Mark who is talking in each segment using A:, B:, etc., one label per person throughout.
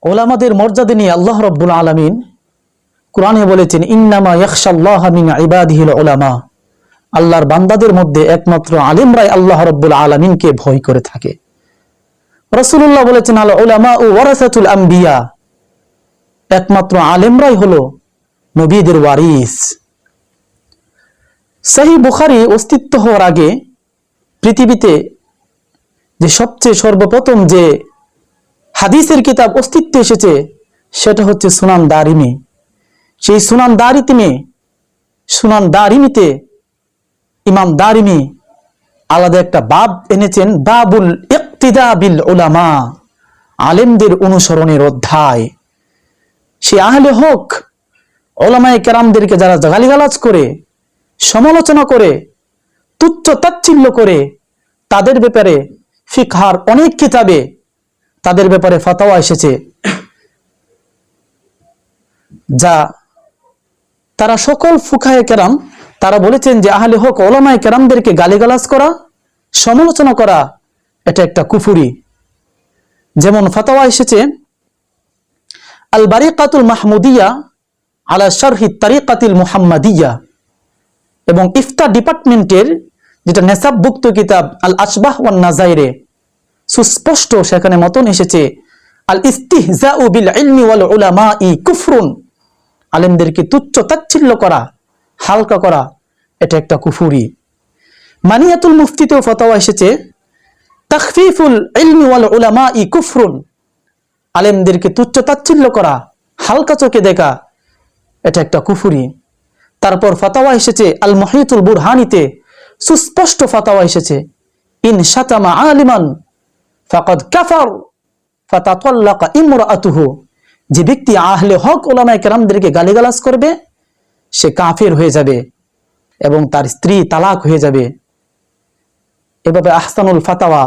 A: ওলামাদের মর্যাদা নিয়ে আল্লাহ রাব্বুল আলামিন কোরআনে বলেছেন, ইন্নামা ইয়াখশাল্লাহা মিন ইবাদিহিল উলামা। আল্লাহর বান্দাদের মধ্যে একমাত্র আলিমরাই আল্লাহ রাব্বুল আলামিনকে ভয় করে থাকে। রাসূলুল্লাহ বলেছেন, আল উলামা ওয়ারাসাতুল আম্বিয়া। একমাত্র আলেমরাই হলো নবীদের ওয়ারিস। সহিহ বুখারী অস্তিত্ব হওয়ার আগে পৃথিবীতে যে সবচেয়ে সর্বপ্রথম যে হাদিসের কিতাব অস্তিত্বে এসেছে সেটা হচ্ছে সুনান দারিমি। সেই সুনান দারিমিতে ইমাম দারিমি আলাদা একটা বাব এনেছেন, বাবুল ইক্তিদা বিল উলামা, আলেমদের অনুসরণের অধ্যায়। সে আহলে হক উলামায়ে কেরামদেরকে যারা গালিগালাজ করে, সমালোচনা করে, তুচ্ছ তাচ্ছিল্য করে, তাদের ব্যাপারে ফিকহার অনেক কিতাবে তাদের ব্যাপারে ফতোয়া এসেছে, যা তারা সকল ফুকাহে কেরাম তারা বলেছেন যে আহলে হক উলামায়ে কেরামদেরকে গালিগালাজ করা, সমালোচনা করা এটা একটা কুফরি। যেমন ফতোয়া এসেছে আল বারিকাতুল মাহমুদিয়া আলা শারহি তারিকাতিল মুহাম্মাদিয়া, এবং ইফতা ডিপার্টমেন্টের যেটা নেসাবভুক্ত কিতাব আল আশবাহ ওয়ান নাজাইরে সুস্পষ্ট সেখানে মতন এসেছে, আল ইস্তিহজাউ বিল ইলমি ওয়াল উলামাই কুফরুন। আলেমদেরকে তুচ্ছ তাচ্ছিল্য করা, হালকা করা এটা একটা কুফরি। মানিয়াতুল মুফতিতেও ফতোয়া এসেছে, তাখফিফুল ইলমি ওয়াল উলামাই কুফরুন। আলেমদেরকে তুচ্ছ তাচ্ছিল্য করা, হালকা চোখে দেখা এটা একটা কুফরি। তারপর ফতোয়া এসেছে আল মুহিতুল বুরহানিতে সুস্পষ্ট ফতোয়া এসেছে, ইন শাতামা আলিমান ফাকাদ কাফার ফাতাতাল্লাকা ইমরাআতুহু। যে ব্যক্তি আহলে হক উলামায়ে কেরামদেরকে গালিগালাজ করবে সে কাফির হয়ে যাবে এবং তার স্ত্রী তালাক হয়ে যাবে। এভাবে আহসানুল ফাতাওয়া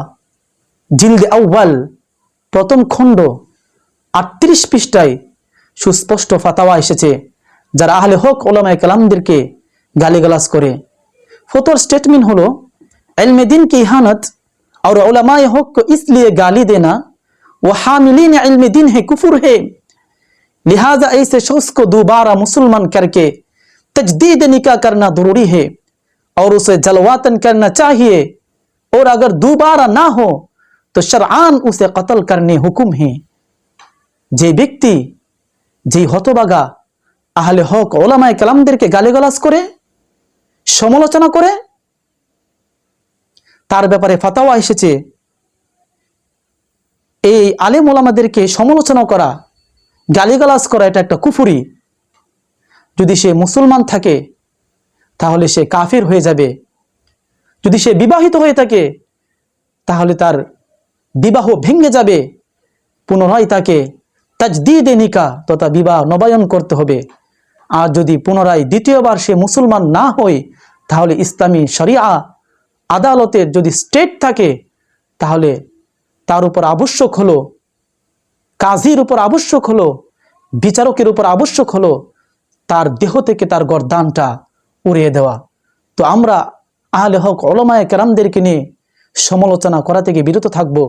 A: জিলদে আউয়াল প্রথম খণ্ড 38 পৃষ্ঠায় সুস্পষ্ট ফাতাওয়া এসেছে, যারা আহলে হক উলামায়ে কেরামদেরকে গালিগালাজ করে। ফতোয়ার স্টেটমেন্ট হলো, इल्म दीन की इहानत और उलमाए हक को इसलिए गाली देना वो हामिलीन इल्म दीन है, कुफर है। लिहाजा ऐसे शख्स को दोबारा मुसलमान करके तजदीद निकाह करना जरूरी है और उसे जलवातन करना चाहिए, और अगर दोबारा ना हो तो शरआन उसे कत्ल करने हुक्म है। যে ব্যক্তি, যে হতবাগা আহলে হক উলামায়ে কেরামদেরকে গালিগালাজ করে, সমালোচনা করে, তার ব্যাপারে ফতোয়া এসেছে এই আলেম ওলামাদেরকে সমালোচনা করা, গালিগালাজ করা এটা একটা কুফরি। যদি সে মুসলমান থাকে তাহলে সে কাফির হয়ে যাবে। যদি সে বিবাহিত হয়ে থাকে তাহলে তার বিবাহ ভেঙে যাবে, পুনরায় তাকে তাজদীদে নিকাহ তথা বিবাহ নবায়ন করতে হবে। আর যদি পুনরায় দ্বিতীয়বার সে মুসলমান না হয় তাহলে ইসলামী শরিয়া আদালতের যদি স্টেট থাকে তাহলে তার উপর আবশ্যক হলো, কাজীর উপর আবশ্যক হলো, বিচারকের উপর আবশ্যক হলো তার দেহ থেকে তার গর্দানটা উড়িয়ে দেওয়া। তো আমরা আহলে হক উলামায়ে কেরামদেরকে নিয়ে সমালোচনা করা থেকে বিরত থাকবো।